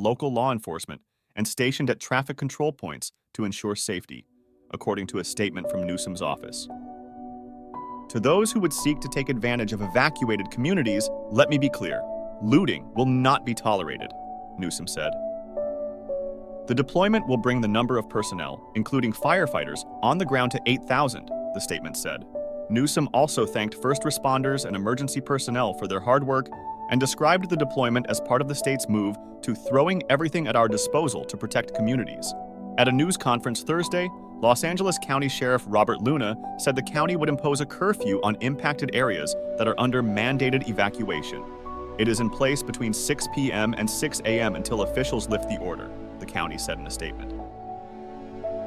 local law enforcement and stationed at traffic control points to ensure safety, according to a statement from Newsom's office. To those who would seek to take advantage of evacuated communities, let me be clear, looting will not be tolerated, Newsom said. The deployment will bring the number of personnel, including firefighters, on the ground to 8,000, the statement said. Newsom also thanked first responders and emergency personnel for their hard work and described the deployment as part of the state's move to throwing everything at our disposal to protect communities. At a news conference Thursday, Los Angeles County Sheriff Robert Luna said the county would impose a curfew on impacted areas that are under mandated evacuation. It is in place between 6 p.m. and 6 a.m. until officials lift the order, the county said in a statement.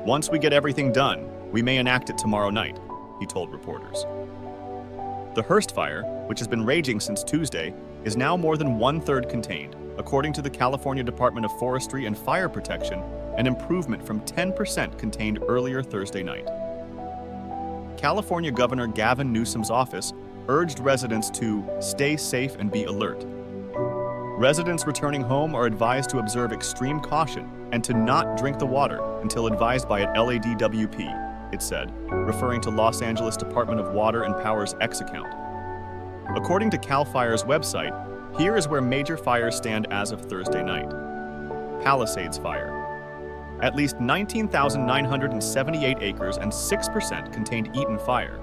Once we get everything done, we may enact it tomorrow night, he told reporters. The Hearst fire, which has been raging since Tuesday, is now more than one-third contained, according to the California Department of Forestry and Fire Protection, an improvement from 10% contained earlier Thursday night. California Governor Gavin Newsom's office urged residents to stay safe and be alert. Residents returning home are advised to observe extreme caution and to not drink the water until advised by an LADWP, it said, referring to Los Angeles Department of Water and Power's X account. According to CAL FIRE's website, here is where major fires stand as of Thursday night. Palisades Fire. At least 19,978 acres and 6% contained Eaton fire.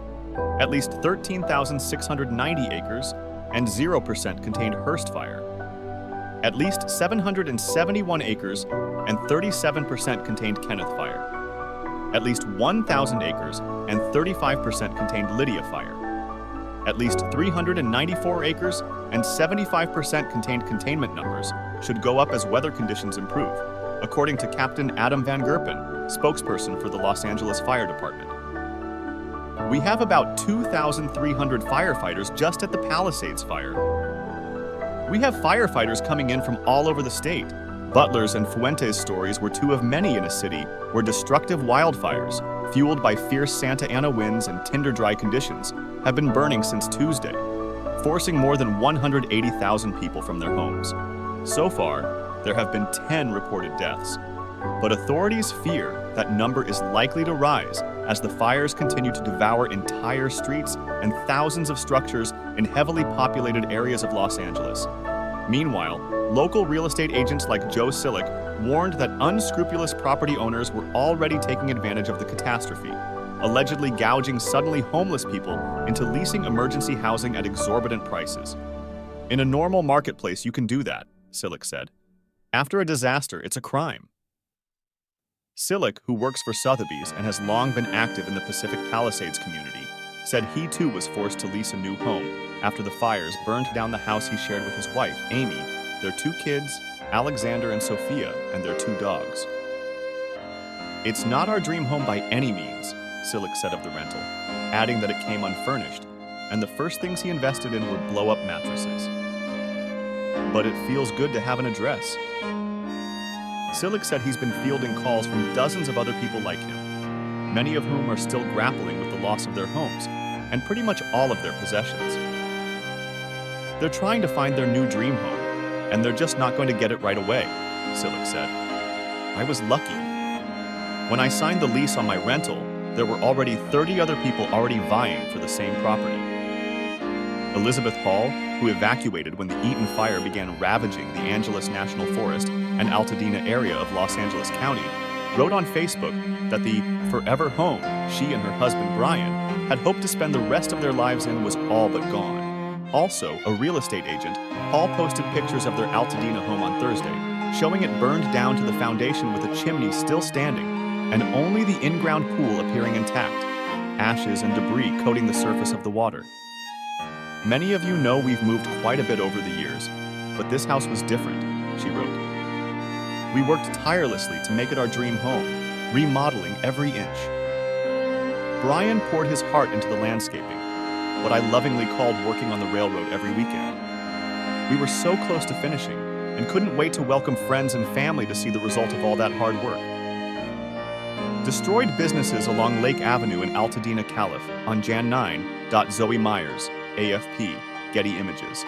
At least 13,690 acres and 0% contained Hearst fire. At least 771 acres and 37% contained Kenneth fire. At least 1,000 acres and 35% contained Lydia fire. At least 394 acres and 75% contained containment numbers should go up as weather conditions improve, according to Captain Adam Van Gerpen, spokesperson for the Los Angeles Fire Department. We have about 2,300 firefighters just at the Palisades fire. We have firefighters coming in from all over the state. Butler's and Fuentes stories were two of many in a city where destructive wildfires, fueled by fierce Santa Ana winds and tinder-dry conditions, have been burning since Tuesday, forcing more than 180,000 people from their homes. So far, there have been 10 reported deaths, but authorities fear that number is likely to rise as the fires continue to devour entire streets and thousands of structures in heavily populated areas of Los Angeles. Meanwhile, local real estate agents like Joe Sillick warned that unscrupulous property owners were already taking advantage of the catastrophe, allegedly gouging suddenly homeless people into leasing emergency housing at exorbitant prices. In a normal marketplace, you can do that, Sillick said. After a disaster, it's a crime. Sillick, who works for Sotheby's and has long been active in the Pacific Palisades community, said he too was forced to lease a new home after the fires burned down the house he shared with his wife, Amy, their 2 kids, Alexander and Sophia, and their 2 dogs. It's not our dream home by any means, Sillick said of the rental, adding that it came unfurnished, and the first things he invested in were blow-up mattresses. But it feels good to have an address. Sillick said he's been fielding calls from dozens of other people like him, many of whom are still grappling with the loss of their homes and pretty much all of their possessions. They're trying to find their new dream home, and they're just not going to get it right away, Sillick said. I was lucky. When I signed the lease on my rental, there were already 30 other people already vying for the same property. Elizabeth Hall, who evacuated when the Eaton fire began ravaging the Angeles National Forest and Altadena area of Los Angeles County, wrote on Facebook that the forever home she and her husband Brian had hoped to spend the rest of their lives in was all but gone. Also, a real estate agent, Hall posted pictures of their Altadena home on Thursday, showing it burned down to the foundation with a chimney still standing and only the in-ground pool appearing intact, ashes and debris coating the surface of the water. Many of you know we've moved quite a bit over the years, but this house was different, she wrote. We worked tirelessly to make it our dream home, remodeling every inch. Brian poured his heart into the landscaping, what I lovingly called working on the railroad every weekend. We were so close to finishing and couldn't wait to welcome friends and family to see the result of all that hard work. Destroyed businesses along Lake Avenue in Altadena, Calif. on Jan 9. Zoe Myers, AFP, Getty Images.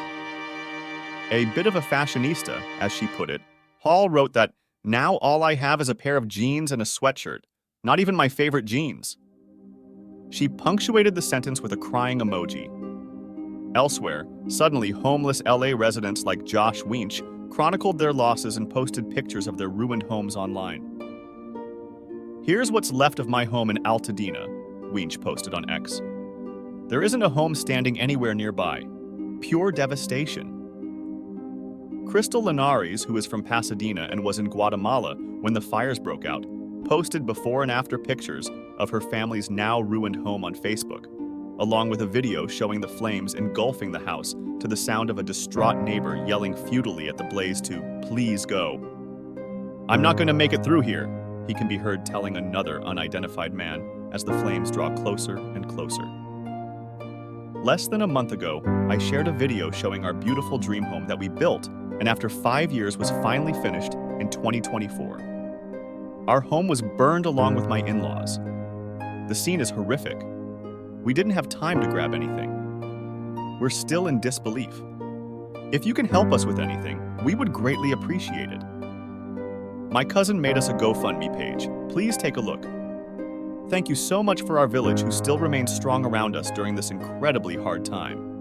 A bit of a fashionista, as she put it, Paul wrote that, "Now all I have is a pair of jeans and a sweatshirt. Not even my favorite jeans." She punctuated the sentence with a crying emoji. Elsewhere, suddenly homeless LA residents like Josh Winch chronicled their losses and posted pictures of their ruined homes online. "Here's what's left of my home in Altadena," Winch posted on X. "There isn't a home standing anywhere nearby. Pure devastation." Crystal Linares, who is from Pasadena and was in Guatemala when the fires broke out, posted before and after pictures of her family's now ruined home on Facebook, along with a video showing the flames engulfing the house to the sound of a distraught neighbor yelling futilely at the blaze to "please go." "I'm not going to make it through here," he can be heard telling another unidentified man as the flames draw closer and closer. Less than a month ago, I shared a video showing our beautiful dream home that we built and after 5 years was finally finished in 2024. Our home was burned along with my in-laws. The scene is horrific. We didn't have time to grab anything. We're still in disbelief. If you can help us with anything, we would greatly appreciate it. My cousin made us a GoFundMe page. Please take a look. Thank you so much for our village who still remains strong around us during this incredibly hard time.